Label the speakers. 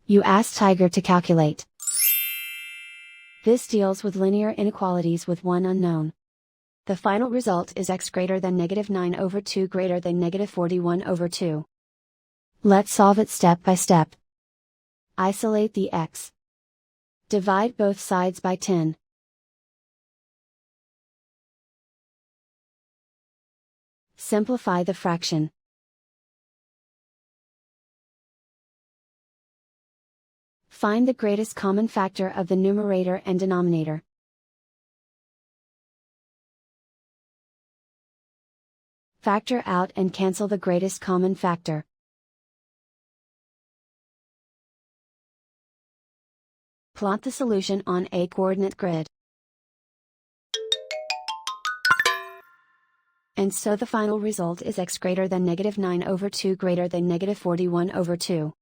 Speaker 1: You ask Tiger to calculate. This deals with linear inequalities with one unknown. The final result is x greater than -9/2 greater than -41/2. Let's solve it step by step. Isolate the x. Divide both sides by 10. Simplify the fraction. Find the greatest common factor of the numerator and denominator. Factor out and cancel the greatest common factor. Plot the solution on a coordinate grid. And so the final result is x greater than -9/2 greater than -41/2.